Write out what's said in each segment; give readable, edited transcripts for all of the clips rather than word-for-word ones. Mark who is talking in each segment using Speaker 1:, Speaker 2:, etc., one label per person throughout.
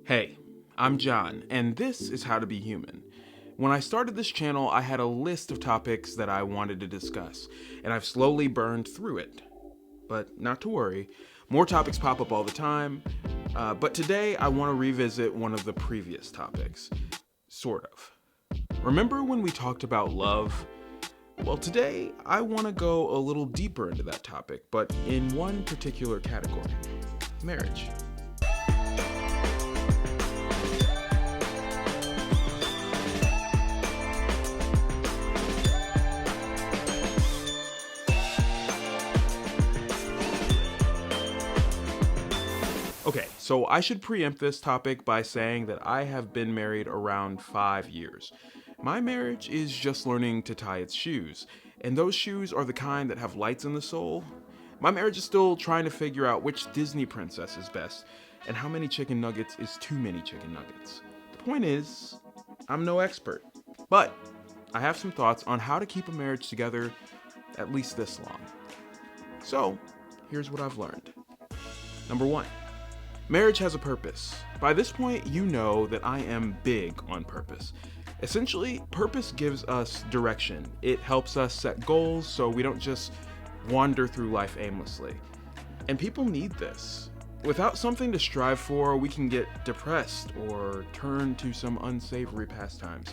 Speaker 1: Hey, I'm John, and this is How to Be Human. When I started this channel, I had a list of topics that I wanted to discuss, and I've slowly burned through it. But not to worry, more topics pop up all the time, but today I want to revisit one of the previous topics. Sort of. Remember when we talked about love? Well, today I want to go a little deeper into that topic, but in one particular category: marriage. Okay, so I should preempt this topic by saying that I have been married around 5 years. My marriage is just learning to tie its shoes, and those shoes are the kind that have lights in the sole. My marriage is still trying to figure out which Disney princess is best, and how many chicken nuggets is too many chicken nuggets. The point is, I'm no expert, but I have some thoughts on how to keep a marriage together at least this long. So, here's what I've learned. Number 1. Marriage has a purpose. By this point, you know that I am big on purpose. Essentially, purpose gives us direction. It helps us set goals so we don't just wander through life aimlessly. And people need this. Without something to strive for, we can get depressed or turn to some unsavory pastimes,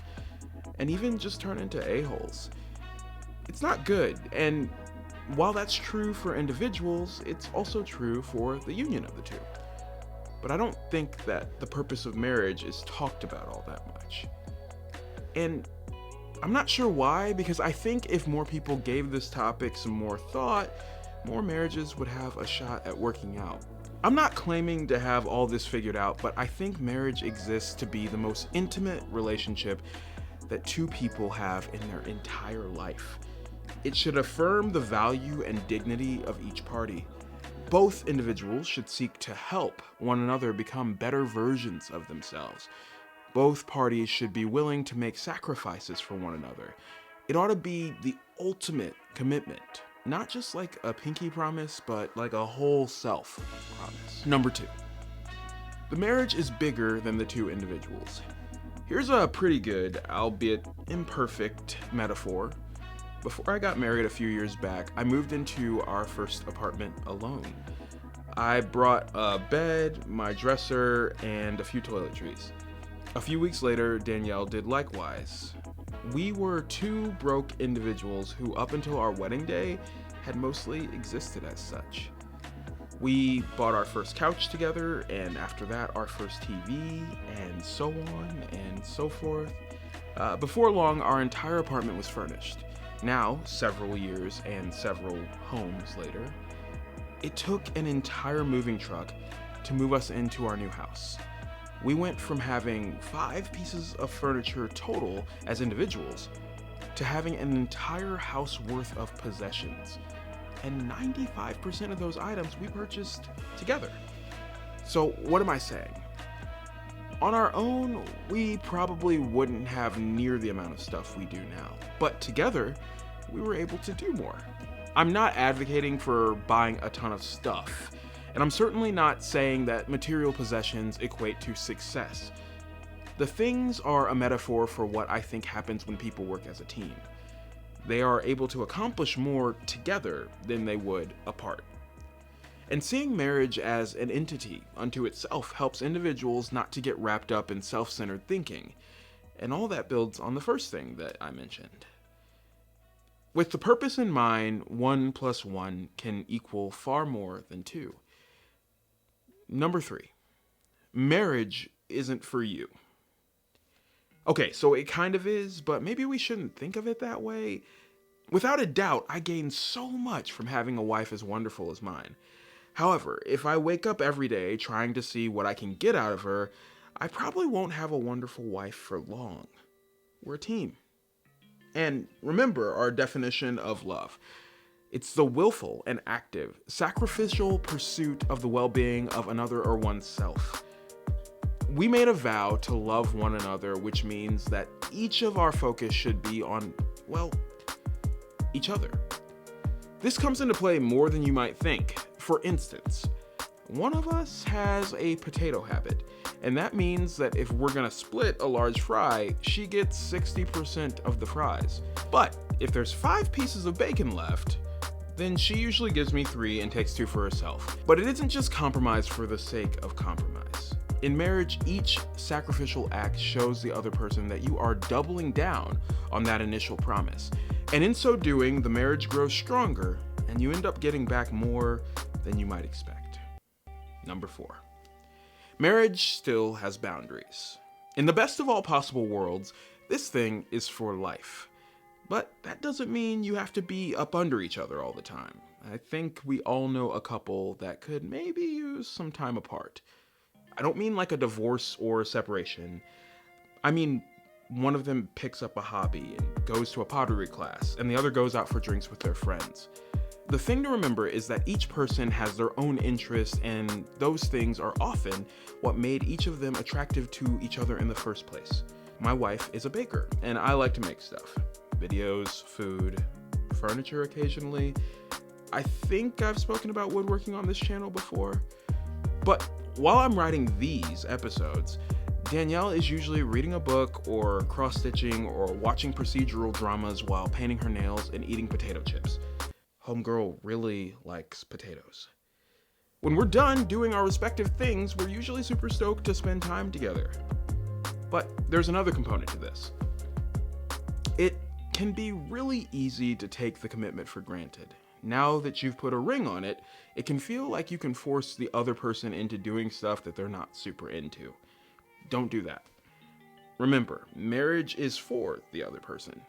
Speaker 1: and even just turn into a-holes. It's not good, and while that's true for individuals, it's also true for the union of the two. But I don't think that the purpose of marriage is talked about all that much. And I'm not sure why, because I think if more people gave this topic some more thought, more marriages would have a shot at working out. I'm not claiming to have all this figured out, but I think marriage exists to be the most intimate relationship that two people have in their entire life. It should affirm the value and dignity of each party. Both individuals should seek to help one another become better versions of themselves. Both parties should be willing to make sacrifices for one another. It ought to be the ultimate commitment, not just like a pinky promise, but like a whole self promise. Number 2. The marriage is bigger than the two individuals. Here's a pretty good, albeit imperfect, metaphor. Before I got married a few years back, I moved into our first apartment alone. I brought a bed, my dresser, and a few toiletries. A few weeks later, Danielle did likewise. We were two broke individuals who, up until our wedding day, had mostly existed as such. We bought our first couch together, and after that, our first TV, and so on and so forth. Before long, our entire apartment was furnished. Now, several years and several homes later, it took an entire moving truck to move us into our new house. We went from having 5 pieces of furniture total as individuals to having an entire house worth of possessions. And 95% of those items we purchased together. So what am I saying? On our own, we probably wouldn't have near the amount of stuff we do now, but together, we were able to do more. I'm not advocating for buying a ton of stuff, and I'm certainly not saying that material possessions equate to success. The things are a metaphor for what I think happens when people work as a team. They are able to accomplish more together than they would apart. And seeing marriage as an entity unto itself helps individuals not to get wrapped up in self-centered thinking. And all that builds on the first thing that I mentioned. With the purpose in mind, 1 + 1 can equal far more than 2. Number 3. Marriage isn't for you. Okay, so it kind of is, but maybe we shouldn't think of it that way. Without a doubt, I gain so much from having a wife as wonderful as mine. However, if I wake up every day trying to see what I can get out of her, I probably won't have a wonderful wife for long. We're a team. And remember our definition of love. It's the willful and active, sacrificial pursuit of the well-being of another or oneself. We made a vow to love one another, which means that each of our focus should be on, well, each other. This comes into play more than you might think. For instance, one of us has a potato habit, And that means that if we're gonna split a large fry, she gets 60% of the fries. But if there's 5 pieces of bacon left, then she usually gives me 3 and takes 2 for herself. But it isn't just compromise for the sake of compromise. In marriage, each sacrificial act shows the other person that you are doubling down on that initial promise. And in so doing, the marriage grows stronger and you end up getting back more than you might expect. Number 4. Marriage still has boundaries. In the best of all possible worlds, this thing is for life. But that doesn't mean you have to be up under each other all the time. I think we all know a couple that could maybe use some time apart. I don't mean like a divorce or a separation. I mean, one of them picks up a hobby and goes to a pottery class, and the other goes out for drinks with their friends. The thing to remember is that each person has their own interests, and those things are often what made each of them attractive to each other in the first place. My wife is a baker, and I like to make stuff. Videos, food, furniture occasionally. I think I've spoken about woodworking on this channel before. But while I'm writing these episodes, Danielle is usually reading a book or cross-stitching or watching procedural dramas while painting her nails and eating potato chips. Homegirl really likes potatoes. When we're done doing our respective things, we're usually super stoked to spend time together. But there's another component to this. It can be really easy to take the commitment for granted. Now that you've put a ring on it, it can feel like you can force the other person into doing stuff that they're not super into. Don't do that. Remember, marriage is for the other person.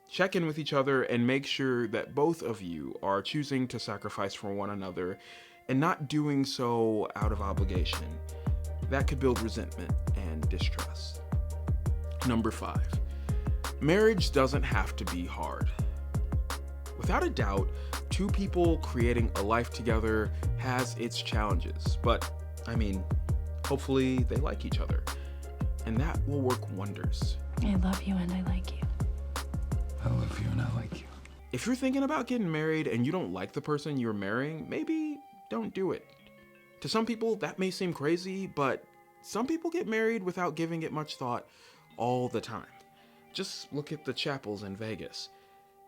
Speaker 1: Check in with each other and make sure that both of you are choosing to sacrifice for one another and not doing so out of obligation. That could build resentment and distrust. Number 5. Marriage doesn't have to be hard. Without a doubt, 2 people creating a life together has its challenges, but hopefully they like each other, and that will work wonders.
Speaker 2: I love you and I like you.
Speaker 3: I love you and I like you.
Speaker 1: If you're thinking about getting married and you don't like the person you're marrying, maybe don't do it. To some people, that may seem crazy, but some people get married without giving it much thought all the time. Just look at the chapels in Vegas.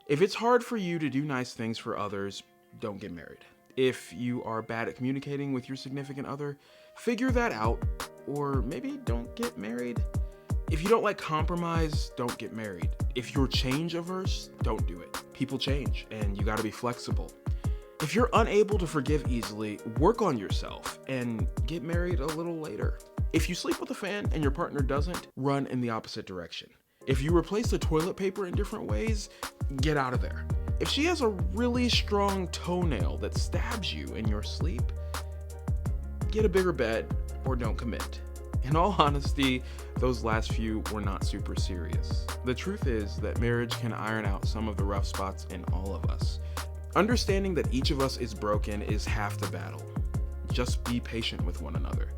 Speaker 1: If it's hard for you to do nice things for others, don't get married. If you are bad at communicating with your significant other, figure that out, or maybe don't get married. If you don't like compromise, don't get married. If you're change averse, don't do it. People change, and you gotta be flexible. If you're unable to forgive easily, work on yourself and get married a little later. If you sleep with a fan and your partner doesn't, run in the opposite direction. If you replace the toilet paper in different ways, get out of there. If she has a really strong toenail that stabs you in your sleep, get a bigger bed or don't commit. In all honesty, those last few were not super serious. The truth is that marriage can iron out some of the rough spots in all of us. Understanding that each of us is broken is half the battle. Just be patient with one another.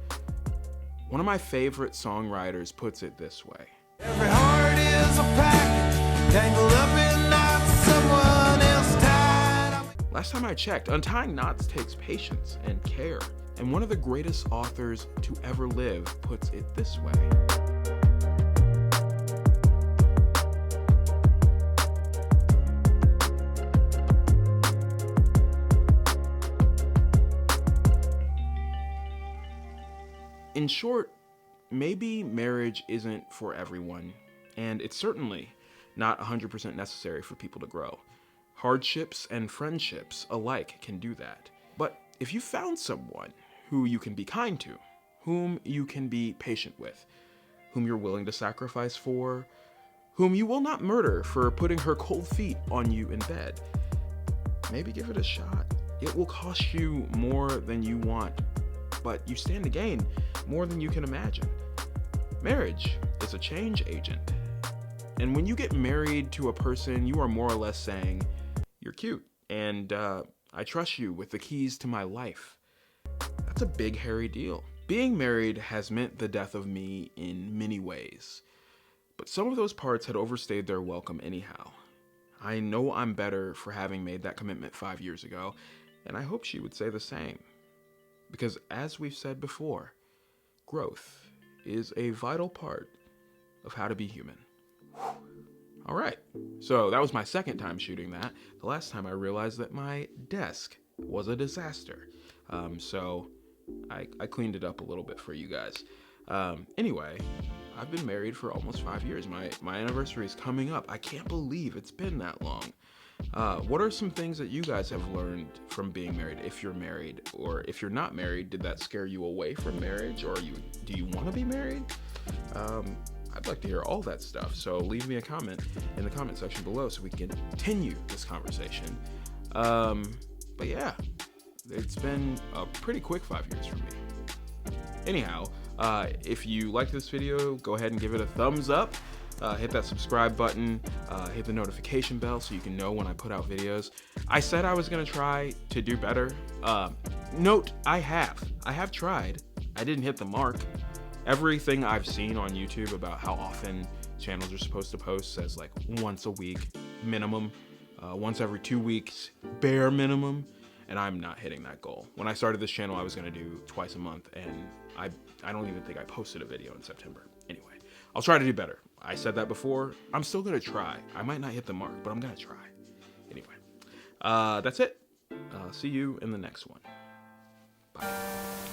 Speaker 1: One of my favorite songwriters puts it this way.
Speaker 4: Every heart is a package, tangled up in knots, someone else tied up.
Speaker 1: Last time I checked, untying knots takes patience and care. And one of the greatest authors to ever live puts it this way. In short, maybe marriage isn't for everyone, and it's certainly not 100% necessary for people to grow. Hardships and friendships alike can do that. But if you found someone who you can be kind to, whom you can be patient with, whom you're willing to sacrifice for, whom you will not murder for putting her cold feet on you in bed, maybe give it a shot. It will cost you more than you want, but you stand to gain more than you can imagine. Marriage is a change agent. And when you get married to a person, you are more or less saying, you're cute, and I trust you with the keys to my life. That's a big, hairy deal. Being married has meant the death of me in many ways, but some of those parts had overstayed their welcome anyhow. I know I'm better for having made that commitment 5 years ago, and I hope she would say the same. Because as we've said before, growth is a vital part of how to be human. All right, so that was my second time shooting that. The last time I realized that my desk was a disaster. So I cleaned it up a little bit for you guys. Anyway, I've been married for almost 5 years. My anniversary is coming up. I can't believe it's been that long. What are some things that you guys have learned from being married, if you're married? Or if you're not married, did that scare you away from marriage? Or do you want to be married? I'd like to hear all that stuff, so leave me a comment in the comment section below so we can continue this conversation. But yeah, it's been a pretty quick 5 years for me. Anyhow, if you liked this video, go ahead and give it a thumbs up. Hit that subscribe button, hit the notification bell so you can know when I put out videos. I said I was gonna try to do better. Note, I have tried. I didn't hit the mark. Everything I've seen on YouTube about how often channels are supposed to post says like once a week minimum, once every 2 weeks bare minimum, and I'm not hitting that goal. When I started this channel, I was gonna do twice a month, and I don't even think I posted a video in September. Anyway, I'll try to do better. I said that before. I'm still gonna try. I might not hit the mark, but I'm gonna try. Anyway, that's it. See you in the next one. Bye.